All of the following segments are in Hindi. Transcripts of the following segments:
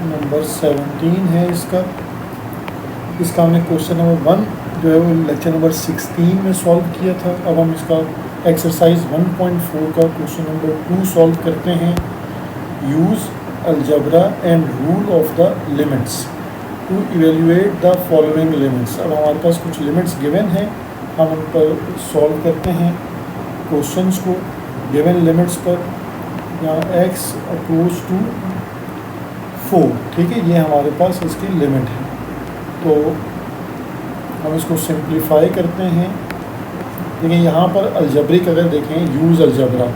नंबर 17 है इसका हमने क्वेश्चन नंबर 1 जो है वो लेक्चर नंबर 16 में सॉल्व किया था। अब हम इसका एक्सरसाइज 1.4 का क्वेश्चन नंबर 2 सॉल्व करते हैं। Use algebra and rule of the limits to evaluate the following limits. अब हमारे पास कुछ लिमिट्स गिवन हैं, हम उन पर सॉल्व करते हैं क्वेश्चंस को गिवन लिमिट्स पर। यहाँ x अप्रोच टू 4, ठीक है, ये हमारे पास इसकी लिमिट है। तो हम इसको सिंप्लीफाई करते हैं। देखिए यहाँ पर अलजब्रिक अगर देखें यूज़ अलजबरा,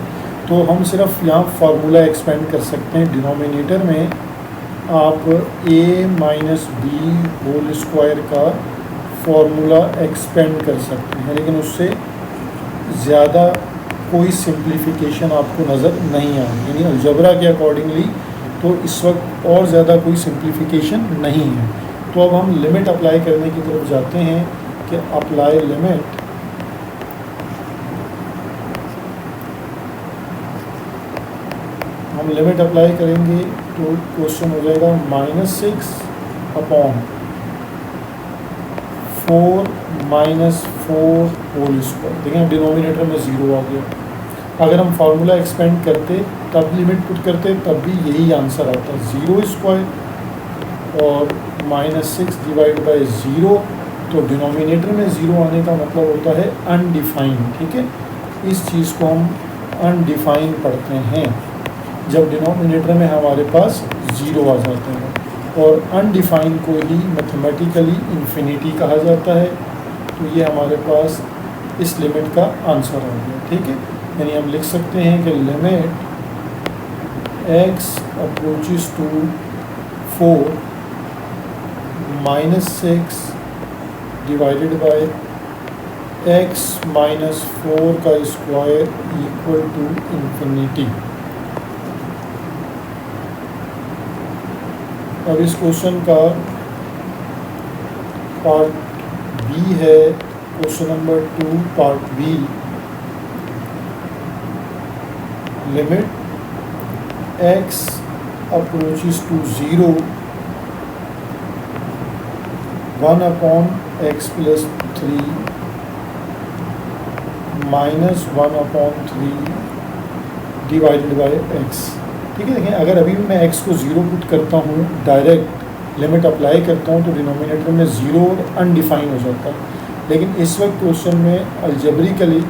तो हम सिर्फ यहाँ फार्मूला एक्सपेंड कर सकते हैं। डिनोमिनेटर में आप a minus B whole square का फार्मूला एक्सपेंड कर सकते हैं, लेकिन उससे ज़्यादा कोई सिंप्लीफिकेशन आपको नज़र नहीं आएगी। यानी अलजबरा के अकॉर्डिंगली तो इस वक्त और ज़्यादा कोई सिंप्लीफिकेशन नहीं है। तो अब हम लिमिट अप्लाई करने की तरफ जाते हैं कि अप्लाई लिमिट हम लिमिट अप्लाई करेंगे तो क्वेश्चन हो जाएगा -6 अपॉन 4 माइनस 4 होल स्क्वायर। देखिए डिनोमिनेटर में 0 आ गया। अगर हम फार्मूला एक्सपेंड करते तब लिमिट पुट करते तब भी यही आंसर आता, 0 स्क्वायर और -6 डिवाइड बाय 0। तो डिनोमिनेटर में 0 आने का मतलब होता है अनडिफाइंड, ठीक है। इस चीज़ को हम अनडिफाइंड पढ़ते हैं जब डिनोमिनेटर में हमारे पास 0 आ जाते हैं, और अनडिफाइंड को ही मैथमेटिकली इन्फिनिटी कहा जाता है। तो ये हमारे पास इस लिमिट का आंसर आ गया, ठीक है। यानी हम लिख सकते हैं कि limit x approaches to 4 -6 divided by x minus 4 का स्क्वायर इक्वल टू इन्फिनिटी। अब इस क्वेश्चन का पार्ट बी है, question number 2 part B. Limit x approaches to 0 1 upon x plus 3 minus 1 upon 3 divided by x, ठीक है। देखिए अगर अभी भी मैं x को 0 पुट करता हूँ, डायरेक्ट लिमिट अप्लाई करता हूँ, तो डिनोमिनेटर में 0 और अनडिफाइन हो जाता है। लेकिन इस वक्त क्वेश्चन में अलजेब्रिकली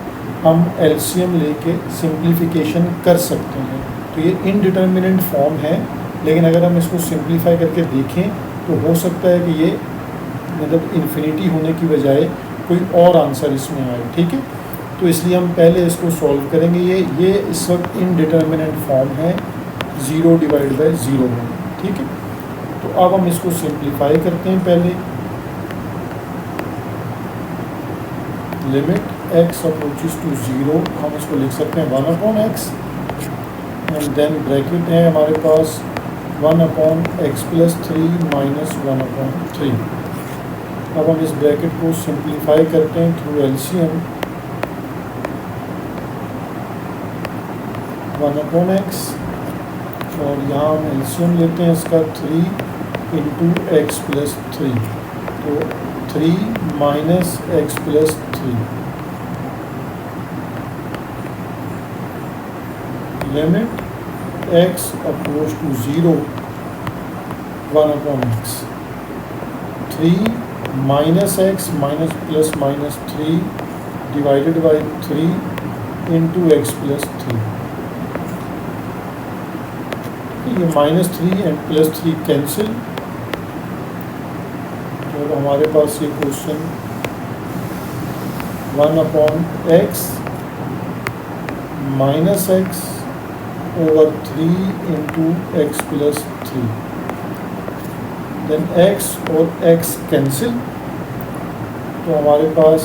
हम एलसीएम लेके सिंप्लीफिकेशन कर सकते हैं। तो ये इनडिटर्मिनेंट फॉर्म है, लेकिन अगर हम इसको सिंप्लीफाई करके देखें तो हो सकता है कि ये मतलब इन्फिनिटी होने की बजाय कोई और आंसर इसमें आए, ठीक है। तो इसलिए हम पहले इसको सॉल्व करेंगे। ये इस वक्त इनडिटर्मिनेंट फॉर्म है, 0 डिवाइड बाय 0 है, ठीक है। तो अब हम इसको सिंप्लीफाई करते हैं। पहले लिमिट x अप्रोचेस टू 0, हम इसको लिख सकते हैं 1 upon x, and then bracket है हमारे पास 1 upon x plus 3 minus 1 upon 3। अब हम इस ब्रैकेट को सिंप्लीफाई करते हैं थ्रू एलसीएम। 1 अपॉन x, और यहाँ हम एलसीएम लेते हैं इसका 3 इंटू एक्स प्लस 3, तो 3 minus x plus 3। Limit x approach to 0 1 upon x, 3 minus x minus plus minus 3 divided by 3 into x plus 3। ये -3 एंड +3 कैंसिल, और हमारे पास ये question 1 upon x minus x over 3 into x plus 3, then x और x कैंसिल। तो हमारे पास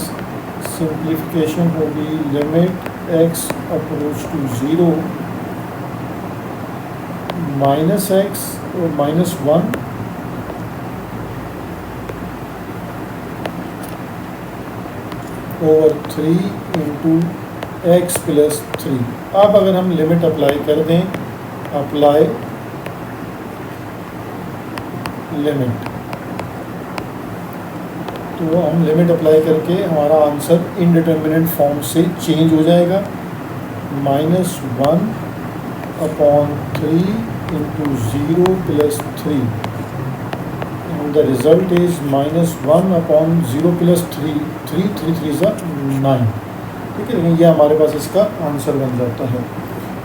सिंप्लीफिकेशन होगी limit x approach to 0 minus x और -1 ओवर 3 इंटू एक्स प्लस 3। अब अगर हम लिमिट अप्लाई कर दें, अप्लाई लिमिट, तो हम लिमिट अप्लाई करके हमारा आंसर इनडिटर्मिनेंट फॉर्म से चेंज हो जाएगा। -1/3 into 0 + 3 and the result is -1/0 + 3, 3 3 3 9। ठीक है, ये हमारे पास इसका आंसर बन जाता है।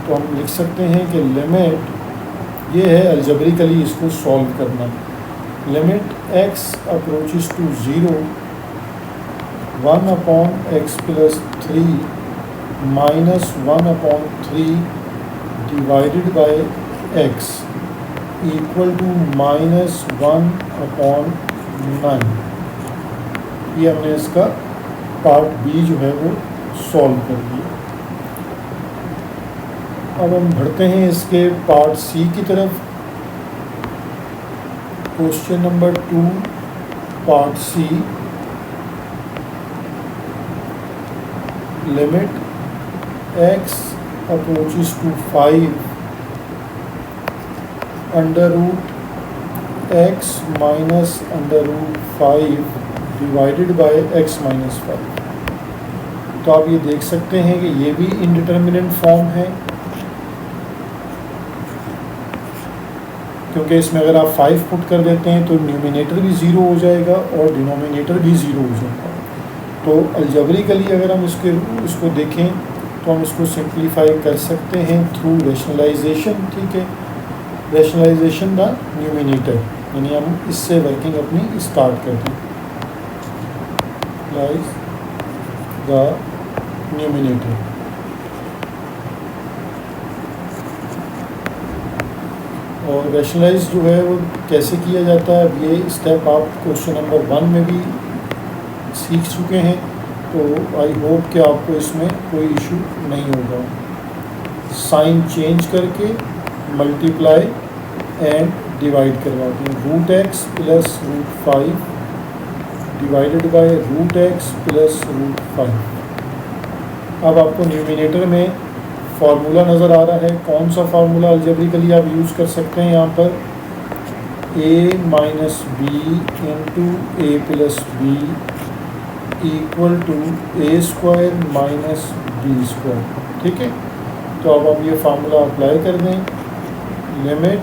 तो हम लिख सकते हैं कि लिमिट ये है अलजेब्रिकली इसको सॉल्व करना। Limit x approaches to 0 1/x + 3 -1/3 divided by x equal to -1/9। ये हमने इसका पार्ट बी जो है वो सॉल्व कर दिया। अब हम बढ़ते हैं इसके पार्ट सी की तरफ। Question number 2 part C, limit x approaches to 5 √x -√5 divided by x - 5। तो आप ये देख सकते हैं कि ये भी इनडिटर्मिनेंट फॉर्म है, क्योंकि इसमें अगर आप 5 पुट कर देते हैं तो न्यूमिनेटर भी 0 हो जाएगा और डिनोमिनेटर भी 0 हो जाएगा। तो अलजेब्रिकली अगर हम इसको देखें तो हम इसको सिंप्लीफाई कर सकते हैं थ्रू रैशनलाइजेशन। ठीक है, रैशनलाइजेशन द न्यूमिनेटर, यानी हम इससे वर्किंग अपनी स्टार्ट करते हैं। लाइज द न्यूमिनेटर, और रैशनलाइज जो है वो कैसे किया जाता है, अब ये स्टेप आप क्वेश्चन नंबर 1 में भी सीख चुके हैं, तो आई होप कि आपको इसमें कोई इशू नहीं होगा। साइन चेंज करके मल्टीप्लाई एंड डिवाइड करवाते हैं। √x + √5 divided by √x + √5। अब आपको न्यूमिनेटर में फार्मूला नज़र आ रहा है। कौन सा फार्मूला अलजेब्रिकली आप यूज़ कर सकते हैं यहाँ पर? a - b into a + b equal to a² - b²। ठीक है, तो अब आप ये फार्मूला अप्लाई कर दें। Limit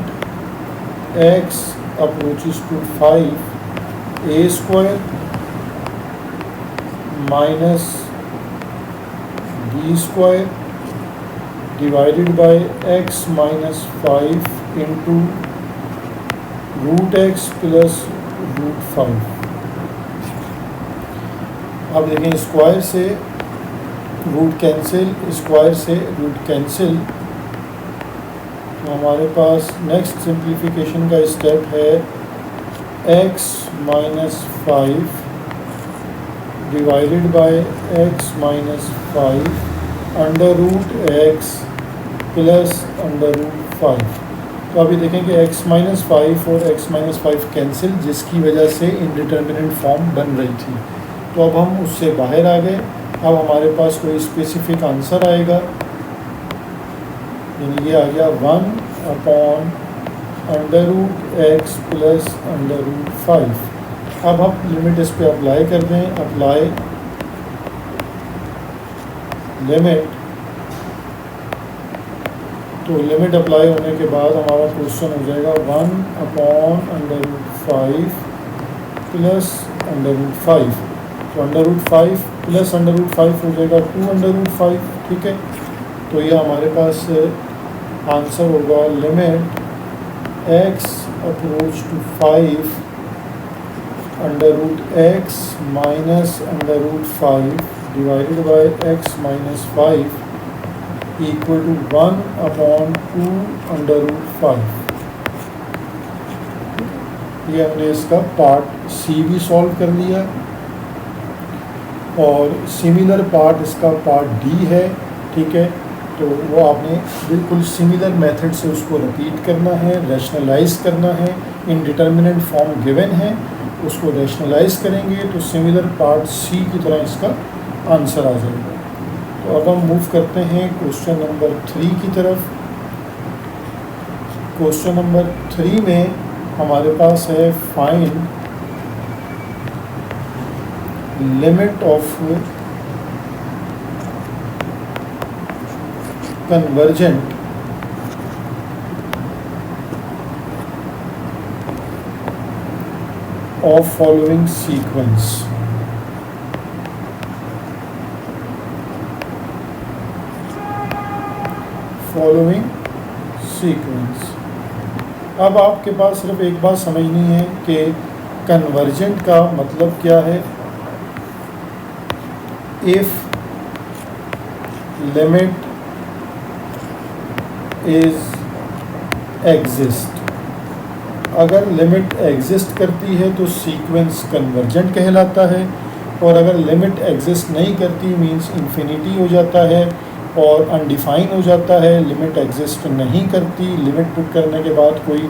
x approaches to 5 a² - b² divided by x - 5 into √x + √5। अब देखें, स्क्वायर से रूट कैंसिल, स्क्वायर से रूट कैंसिल, तो हमारे पास नेक्स्ट सिंप्लीफिकेशन का स्टेप है x - 5 divided by x - 5 √x + √5। तो अभी देखें कि x - 5 और x - 5 कैंसिल, जिसकी वजह से इनडिटर्मिनेंट फॉर्म बन रही थी। तो अब हम उससे बाहर आ गए। अब हमारे पास कोई स्पेसिफिक आंसर आएगा, यानी ये आ गया 1/√x + √5। अब हम लिमिट इस पे अप्लाई कर दें। अप्लाई लिमिट, तो लिमिट अप्लाई होने के बाद हमारा क्वेश्चन हो जाएगा 1/√5 + √5। तो √5 + √5 हो जाएगा 2/5। ठीक है, तो ये हमारे पास आंसर होगा। Limit x approach to 5 √x - √5 divided by x - 5 equal to 1/2/5। ये हमने इसका पार्ट सी भी सॉल्व कर लिया, और सिमिलर पार्ट इसका पार्ट डी है। ठीक है, तो वो आपने बिल्कुल सिमिलर मेथड से उसको रिपीट करना है, रैशनलाइज करना है। इनडिटर्मिनेंट फॉर्म गिवन है, उसको रैशनलाइज करेंगे तो सिमिलर पार्ट सी की तरह इसका आंसर आ जाएगा। तो अब हम मूव करते हैं क्वेश्चन नंबर 3 की तरफ। क्वेश्चन नंबर 3 में हमारे पास है find limit of convergent of following sequence. Following sequence. अब आपके पास सिर्फ एक बात समझनी है कि कन्वर्जेंट का मतलब क्या है. इफ लिमिट इज एग्जिस्ट, अगर लिमिट एग्जिस्ट करती है तो सीक्वेंस कन्वर्जेंट कहलाता है, और अगर लिमिट एग्जिस्ट नहीं करती मींस इन्फिनिटी हो जाता है और अनडिफाइन हो जाता है. लिमिट एग्जिस्ट नहीं करती, लिमिट पुट करने के बाद कोई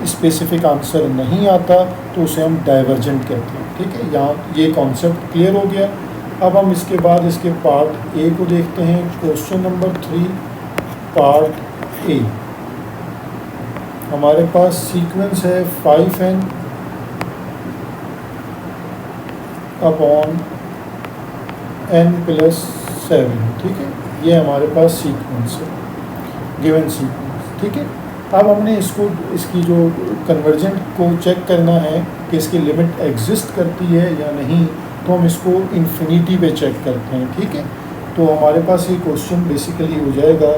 स्पेसिफिक आंसर नहीं आता तो उसे हम डाइवर्जेंट कहते हैं. ठीक है, यहाँ ये कॉन्सेप्ट क्लियर हो गया. अब हम इसके बाद इसके पार्ट ए को देखते हैं. Question number 3 part A. हमारे पास सीक्वेंस है 5n अपॉन n प्लस 7. ठीक है, ये हमारे पास सीक्वेंस है, गिवन सीक्वेंस. ठीक है, अब हमने इसकी जो कन्वर्जेंट को चेक करना है कि इसकी लिमिट एग्जिस्ट करती है या नहीं, तो हम इसको इन्फिनिटी पे चेक करते हैं. ठीक है, तो हमारे पास ये क्वेश्चन बेसिकली हो जाएगा,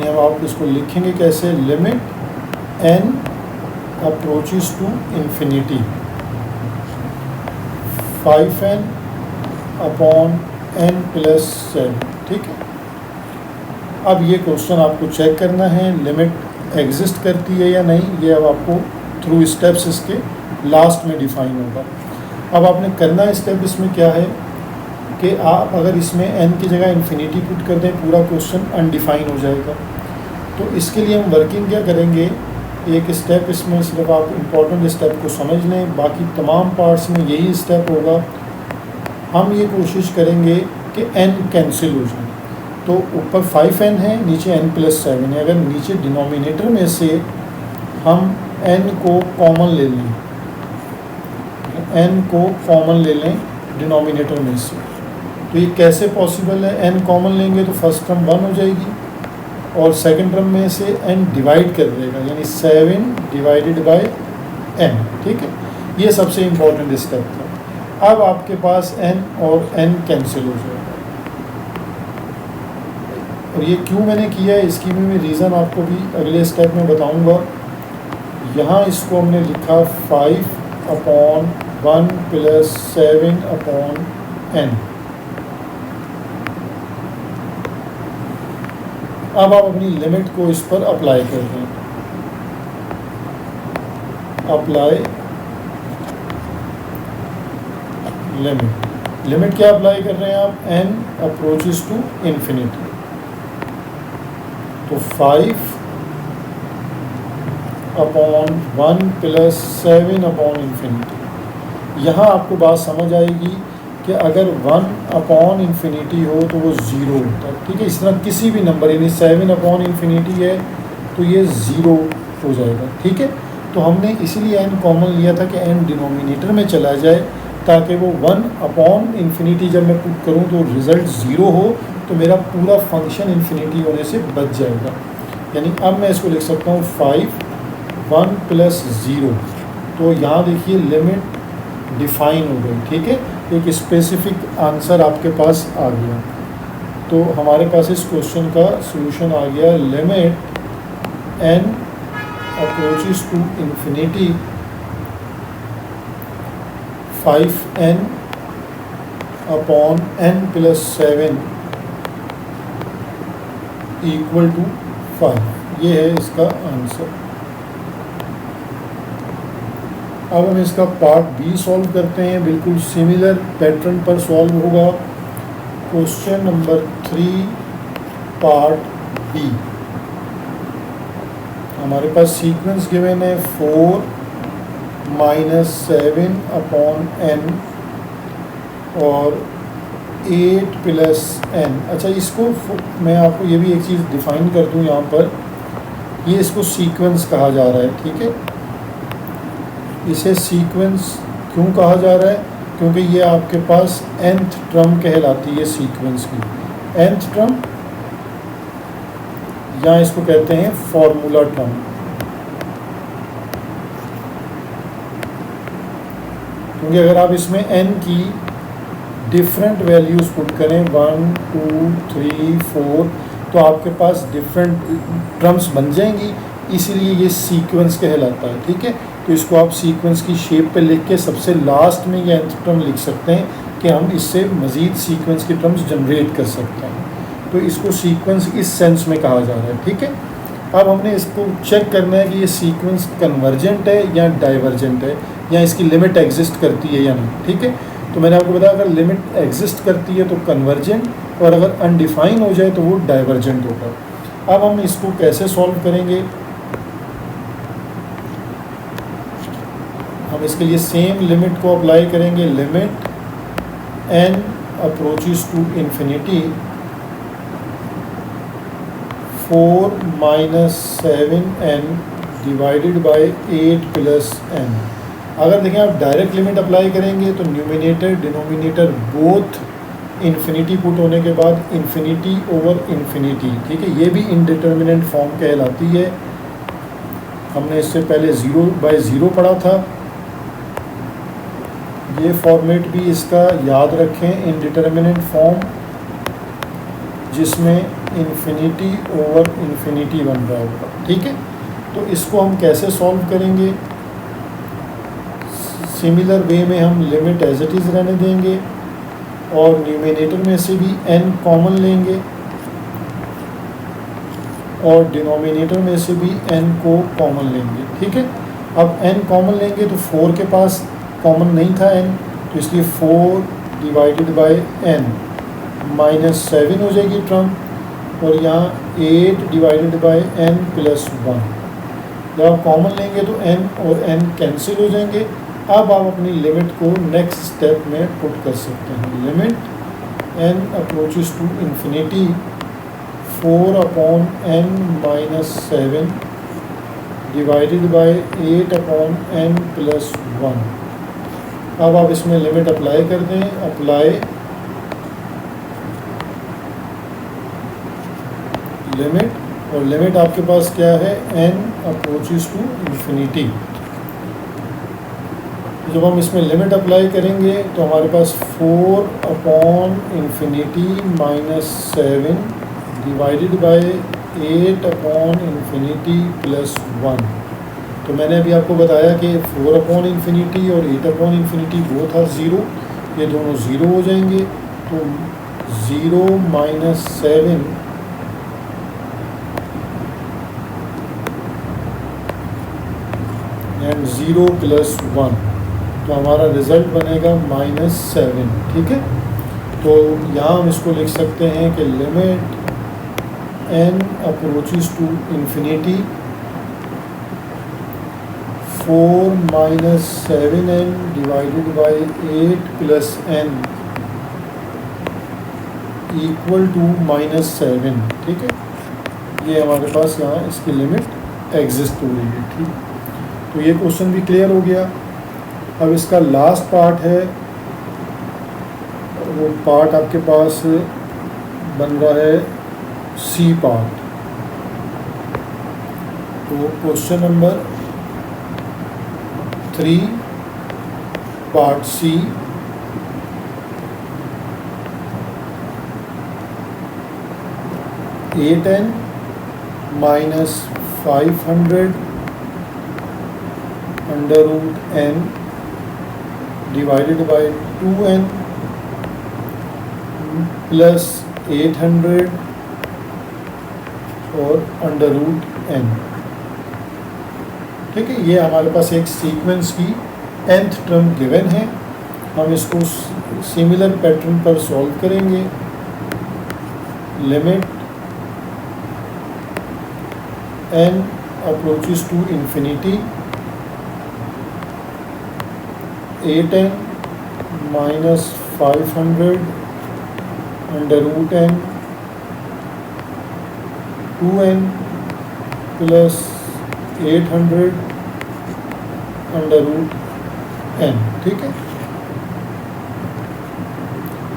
अब आप इसको लिखेंगे कैसे. Limit n approaches to infinity 5n upon n plus 7. ठीक है, अब ये क्वेश्चन आपको चेक करना है लिमिट एग्जिस्ट करती है या नहीं. ये अब आपको थ्रू स्टेप्स इसके लास्ट में डिफाइन होगा. अब आपने करना स्टेप इसमें क्या है कि आप अगर इसमें n की जगह इन्फिनिटी पुट कर दें, पूरा क्वेश्चन अनडिफाइन हो जाएगा. तो इसके लिए हम वर्किंग क्या करेंगे, एक स्टेप इसमें सिर्फ आप इम्पोर्टेंट स्टेप को समझ लें, बाकी तमाम पार्ट्स में यही स्टेप होगा. हम ये कोशिश करेंगे कि n कैंसिल हो जाए. तो ऊपर 5n है, नीचे n प्लस 7 है. अगर नीचे डिनोमिनेटर में से हम n को कॉमन ले लें, n को कॉमन ले लें डिनोमिनेटर में से, तो ये कैसे पॉसिबल है. n कॉमन लेंगे तो फर्स्ट टर्म 1 हो जाएगी और सेकंड टर्म में से n डिवाइड कर देगा, यानी 7 डिवाइडेड बाय n. ठीक है, ये सबसे इम्पोर्टेंट स्टेप था. अब आपके पास n और n कैंसिल हो जाएगा. और ये क्यों मैंने किया है इसकी भी मैं रीज़न आपको भी अगले स्टेप में बताऊंगा. यहाँ इसको हमने लिखा 5 अपॉन 1 प्लस 7 अपॉन n. अब आप अपनी लिमिट को इस पर अप्लाई कर दें. Apply limit. लिमिट क्या अप्लाई कर रहे हैं आप, n अप्रोचेस टू इन्फिनिटी. तो 5 अपॉन 1 प्लस 7 अपॉन इन्फिनिटी. यहाँ आपको बात समझ आएगी कि अगर 1 अपॉन इन्फिनिटी हो तो वो 0 होता है. ठीक है, इस तरह किसी भी नंबर, यानी 7 अपॉन इन्फिनिटी है तो ये 0 हो जाएगा. ठीक है, तो हमने इसीलिए n कॉमन लिया था कि n डिनोमिनेटर में चला जाए, ताकि वो 1 अपॉन इन्फिनिटी जब मैं पुट करूँ तो रिज़ल्ट 0 हो, तो मेरा पूरा फंक्शन इन्फिनिटी होने से बच जाएगा. यानी अब मैं इसको लिख सकता हूँ 5 1 प्लस 0. तो यहाँ देखिए लिमिट डिफाइन हो गई. ठीक है, एक स्पेसिफिक आंसर आपके पास आ गया. तो हमारे पास इस क्वेश्चन का सॉल्यूशन आ गया. Limit n approaches to infinity 5n upon n plus 7 equal to 5. ये है इसका आंसर. अब हम इसका पार्ट बी सॉल्व करते हैं. बिल्कुल सिमिलर पैटर्न पर सॉल्व होगा. Question number 3 part B. हमारे पास सीक्वेंस गिवन है 4 - 7 अपॉन n और 8 प्लस n। अच्छा, इसको मैं आपको ये भी एक चीज़ डिफाइन कर दूँ यहाँ पर, ये इसको सीक्वेंस कहा जा रहा है, ठीक है। इसे सीक्वेंस क्यों कहा जा रहा है? क्योंकि ये आपके पास nth टर्म कहलाती है सीक्वेंस की। nth टर्म या इसको कहते हैं फॉर्मूला टर्म। क्योंकि अगर आप इसमें n की डिफरेंट वैल्यूज़ पुट करें 1 2 3 4 तो आपके पास डिफरेंट टर्म्स बन जाएंगी, इसीलिए ये सीक्वेंस कहलाता है, ठीक है। तो इसको आप सीक्वेंस की शेप पे लिख के सबसे लास्ट में ये nth टर्म लिख सकते हैं कि हम इससे मज़ीद सीक्वेंस की टर्म्स जनरेट कर सकते हैं। तो इसको सीक्वेंस इस सेंस में कहा जा रहा है, ठीक है। अब हमने इसको चेक करना है कि ये सीक्वेंस कन्वर्जेंट है या डाइवर्जेंट है, या इसकी लिमिट एग्जिस्ट करती है या नहीं, ठीक है। तो मैंने आपको बताया अगर लिमिट एग्जिस्ट करती है तो कन्वर्जेंट, और अगर अनडिफाइन हो जाए तो वो डाइवर्जेंट होगा। अब हम इसको कैसे सॉल्व करेंगे? हम इसके लिए सेम लिमिट को अप्लाई करेंगे। Limit n approaches to infinity 4 minus 7n divided by 8 plus n। अगर देखें आप डायरेक्ट लिमिट अप्लाई करेंगे तो numerator denominator both infinity put होने के बाद इन्फिनिटी ओवर इन्फिनिटी, ठीक है। ये भी इनडिटर्मिनेंट फॉर्म कहलाती है। हमने इससे पहले 0 बाय 0 पढ़ा था। ये फॉर्मेट भी इसका याद रखें, इनडिटर्मिनेंट फॉर्म जिसमें इन्फिनिटी ओवर इन्फिनिटी बन रहा होगा, ठीक है। तो इसको हम कैसे सॉल्व करेंगे? सिमिलर वे में हम लिमिट एज इट इज़ रहने देंगे और न्यूमिनेटर में से भी n कॉमन लेंगे और डिनोमिनेटर में से भी n को कॉमन लेंगे, ठीक है। अब n कॉमन लेंगे तो 4 के पास कॉमन नहीं था n, तो इसलिए 4 डिवाइडेड बाय n माइनस 7 हो जाएगी टर्म, और यहाँ 8 डिवाइडेड बाय n प्लस 1। जब आप कॉमन लेंगे तो n और n कैंसिल हो जाएंगे। अब आप अपनी लिमिट को नेक्स्ट स्टेप में पुट कर सकते हैं। Limit n approaches to infinity 4 upon n minus 7 divided by 8 upon n plus 1। अब आप इसमें लिमिट अप्लाई कर दें। अप्लाई लिमिट, और लिमिट आपके पास क्या है? n approaches to infinity. जब हम इसमें लिमिट अप्लाई करेंगे तो हमारे पास 4 upon infinity minus 7 divided by 8 upon infinity plus 1। तो मैंने अभी आपको बताया कि 4 अपॉन इन्फिनिटी और 8 अपॉन इन्फिनिटी बोथ आर 0, ये दोनों 0 हो जाएंगे। तो 0 माइनस 7 एंड 0 प्लस 1, तो हमारा रिज़ल्ट बनेगा -7, ठीक है। तो यहाँ हम इसको लिख सकते हैं कि limit n approaches to infinity 4 minus 7n divided by 8 plus n equal to -7, ठीक है। ये हमारे पास यहाँ इसकी लिमिट एग्जिस्ट हो रही है, ठीक। तो ये क्वेश्चन भी क्लियर हो गया। अब इसका लास्ट पार्ट है, वो पार्ट आपके पास बन रहा है सी पार्ट। तो question number 3 part C. (8n minus 500 under root n divided by 2n plus 800 और अंडर रूट n, ठीक है। ये हमारे पास एक सीक्वेंस की nth टर्म गिवन है। हम इसको सिमिलर पैटर्न पर सॉल्व करेंगे। Limit n approaches to infinity 8n minus 500 under root n 2n plus 800 under root n, ठीक है।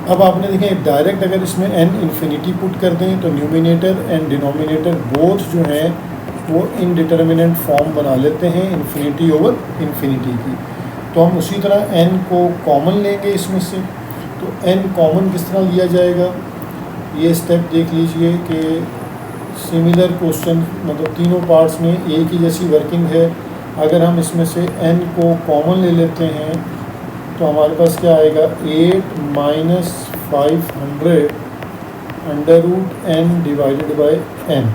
अब आपने देखें डायरेक्ट अगर इसमें n इन्फिनिटी पुट कर दें तो न्यूमिनेटर एंड डिनोमिनेटर बोथ जो हैं वो इनडिटर्मिनेंट फॉर्म बना लेते हैं इन्फिनिटी ओवर इन्फिनिटी की। तो हम उसी तरह n को कॉमन लेंगे इसमें से। तो n कॉमन किस तरह लिया जाएगा, ये स्टेप देख लीजिए कि सिमिलर क्वेश्चन मतलब तीनों पार्ट्स में एक ही जैसी वर्किंग है। अगर हम इसमें से n को कॉमन ले लेते हैं तो हमारे पास क्या आएगा 8 minus 500 under root n divided by n।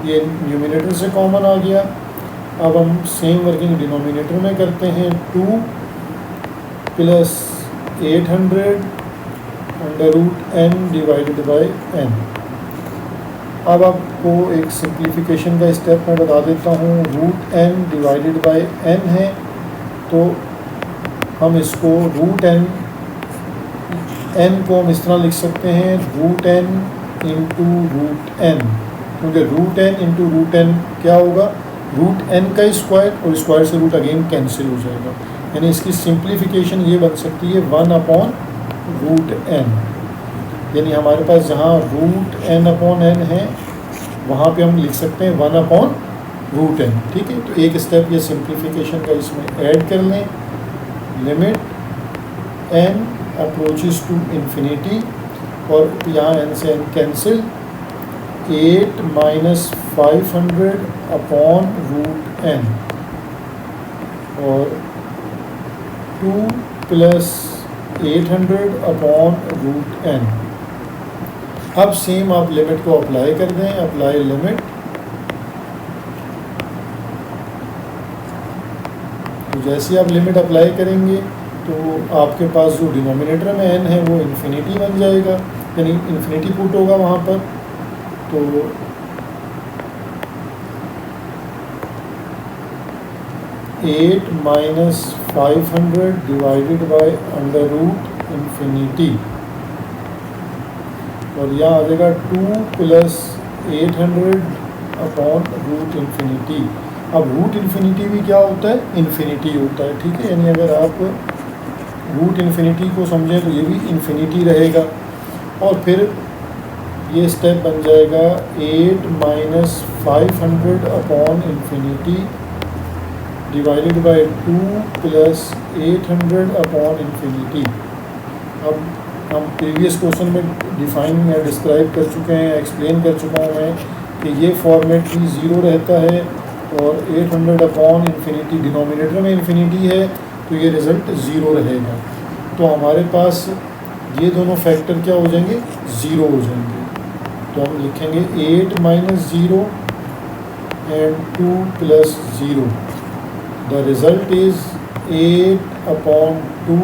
ये न्यूमिनेटर से कॉमन आ गया। अब हम सेम वर्किंग डिनोमिनेटर में करते हैं 2 plus 800 under root n divided by n। अब आपको एक सिंप्लीफिकेशन का स्टेप मैं बता देता हूँ। Root n divided by n है तो हम इसको रूट n को हम इस तरह लिख सकते हैं root n into root n, क्योंकि root n into root n क्या होगा रूट n का स्क्वायर, और स्क्वायर से रूट अगेन कैंसिल हो जाएगा। यानी इसकी सिंप्लीफिकेशन ये बन सकती है 1 अपॉन रूट n। यानी हमारे पास जहाँ रूट n अपॉन n है वहाँ पे हम लिख सकते हैं 1 अपॉन रूट n, ठीक है। तो एक स्टेप ये सिंप्लीफिकेशन का इसमें ऐड कर लें। Limit n approaches to infinity, और यहाँ n से n cancel, 8 minus 500 upon root n और 2 प्लस 800 अपॉन रूट n। अब सेम आप लिमिट को अप्लाई कर दें। अप्लाई लिमिट, तो जैसे आप लिमिट अप्लाई करेंगे तो आपके पास जो डिनोमिनेटर में n है वो इन्फिनिटी बन जाएगा, यानी इन्फिनिटी पुट होगा वहाँ पर। तो 8 minus 500 divided by under root infinity, और यहाँ आ जाएगा 2 प्लस 800 अपॉन रूट इन्फिनिटी। अब रूट इन्फिनिटी भी क्या होता है, इन्फिनिटी होता है, ठीक है। यानी अगर आप रूट इन्फिनिटी को समझें तो ये भी इन्फिनिटी रहेगा। और फिर ये स्टेप बन जाएगा 8 minus 500 upon infinity divided by 2 plus 800 upon infinity. अब हम प्रीवियस क्वेश्चन में डिफाइन या डिस्क्राइब कर चुके हैं, एक्सप्लेन कर चुका हूँ मैं कि ये फॉर्मेट भी ज़ीरो रहता है और 800 अपॉन इन्फिनिटी डिनोमिनेटर में इन्फिनिटी है तो ये रिज़ल्ट ज़ीरो रहेगा। तो हमारे पास ये दोनों फैक्टर क्या हो जाएंगे, ज़ीरो हो जाएंगे। तो हम लिखेंगे 8 minus zero and 2 plus zero. The result is 8 upon 2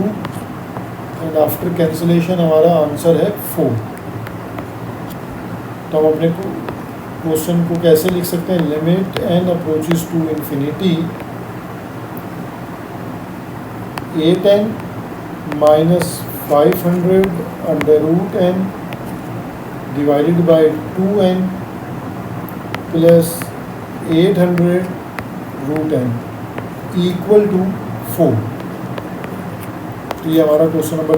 and after cancellation हमारा आंसर है 4। तो हम अपने क्वेश्चन को कैसे लिख सकते हैं, limit n approaches to infinity 8n minus 500 under root n divided by 2n plus 800 root n equal to 4। तो ये हमारा क्वेश्चन नंबर